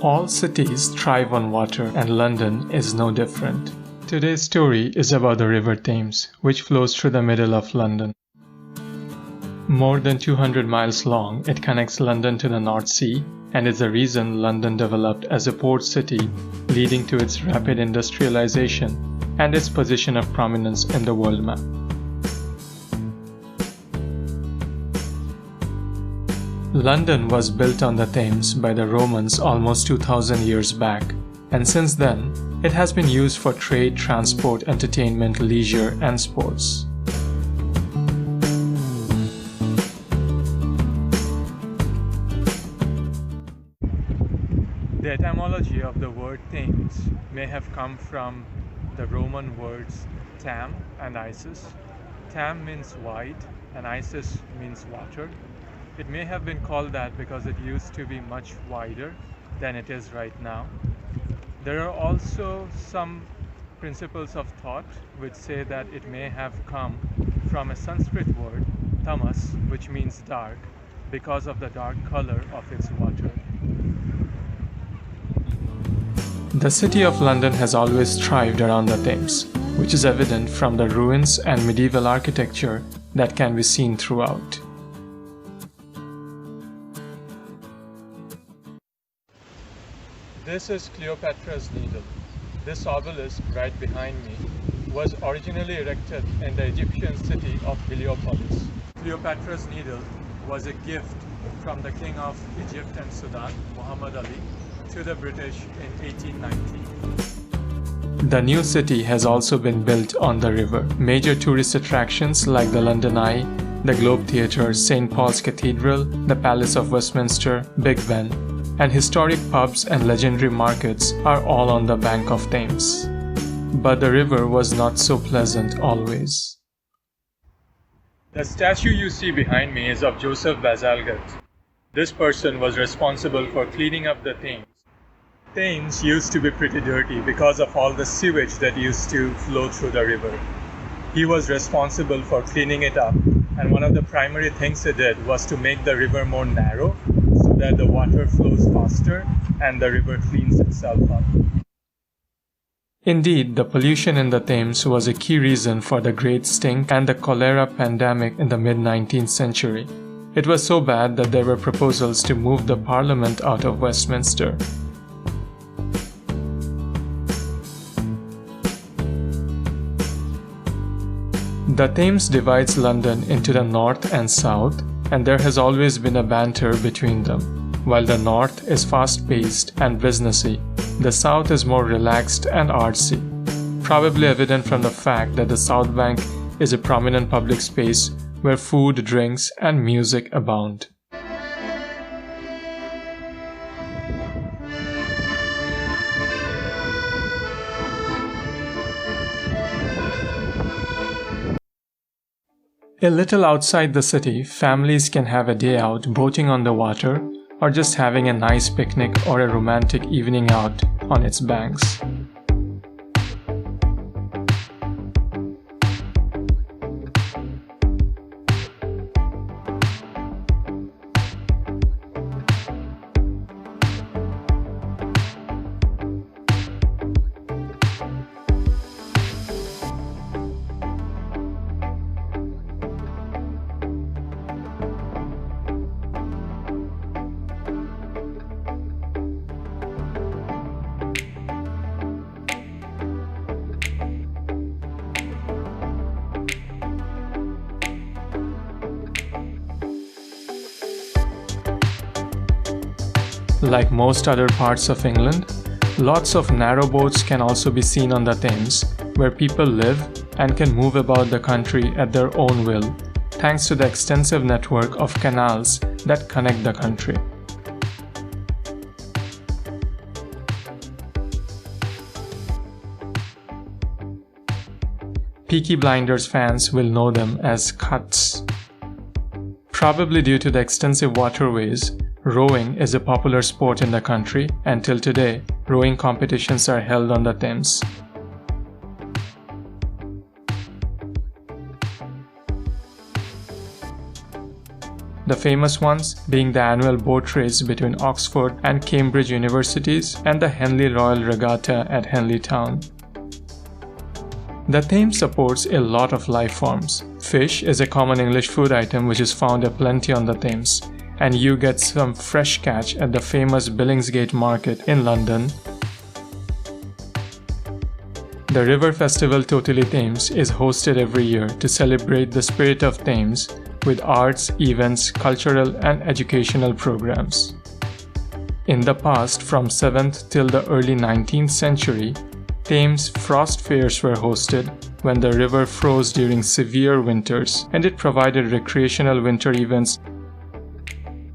All cities thrive on water, and London is no different. Today's story is about the River Thames, which flows through the middle of London. More than 200 miles long, it connects London to the North Sea and is the reason London developed as a port city, leading to its rapid industrialization and its position of prominence in the world map. London was built on the Thames by the Romans almost 2000 years back, and since then, it has been used for trade, transport, entertainment, leisure, and sports. The etymology of the word Thames may have come from the Roman words tam and Isis. Tam means wide and Isis means water. It may have been called that because it used to be much wider than it is right now. There are also some principles of thought which say that it may have come from a Sanskrit word, tamas, which means dark, because of the dark color of its water. The City of London has always thrived around the Thames, which is evident from the ruins and medieval architecture that can be seen throughout. This is Cleopatra's Needle. This obelisk right behind me was originally erected in the Egyptian city of Heliopolis. Cleopatra's Needle was a gift from the King of Egypt and Sudan, Muhammad Ali, to the British in 1890. The new city has also been built on the river. Major tourist attractions like the London Eye, the Globe Theatre, St. Paul's Cathedral, the Palace of Westminster, Big Ben, and historic pubs and legendary markets are all on the bank of Thames. But the river was not so pleasant always. The statue you see behind me is of Joseph Bazalgette. This person was responsible for cleaning up the Thames. Thames used to be pretty dirty because of all the sewage that used to flow through the river. He was responsible for cleaning it up, and one of the primary things he did was to make the river more narrow so that the water flows faster and the river cleans itself up. Indeed, the pollution in the Thames was a key reason for the Great Stink and the cholera pandemic in the mid-19th century. It was so bad that there were proposals to move the Parliament out of Westminster. The Thames divides London into the north and south, and there has always been a banter between them. While the north is fast-paced and businessy, the south is more relaxed and artsy, probably evident from the fact that the South Bank is a prominent public space where food, drinks, and music abound. A little outside the city, families can have a day out boating on the water or just having a nice picnic or a romantic evening out on its banks. Like most other parts of England, lots of narrow boats can also be seen on the Thames, where people live and can move about the country at their own will, thanks to the extensive network of canals that connect the country. Peaky Blinders fans will know them as cuts. Probably due to the extensive waterways, rowing is a popular sport in the country, and till today, rowing competitions are held on the Thames. the famous ones being the annual boat race between Oxford and Cambridge universities and the Henley Royal Regatta at Henley Town. The Thames supports a lot of life forms. Fish is a common English food item which is found aplenty on the Thames, and you get some fresh catch at the famous Billingsgate Market in London. The River Festival Totally Thames is hosted every year to celebrate the spirit of Thames with arts, events, cultural and educational programs. In the past, from 7th till the early 19th century, Thames Frost Fairs were hosted when the river froze during severe winters, and it provided recreational winter events.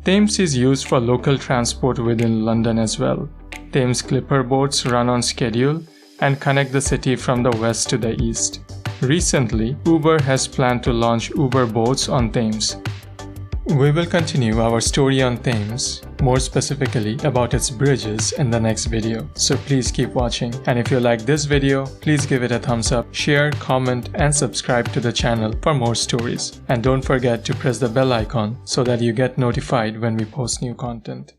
Thames is used for local transport within London as well. Thames clipper boats run on schedule and connect the city from the west to the east. Recently, Uber has planned to launch Uber boats on Thames. We will continue our story on Thames, more specifically about its bridges in the next video, so please keep watching. And if you like this video, please give it a thumbs up, share, comment and subscribe to the channel for more stories. And don't forget to press the bell icon so that you get notified when we post new content.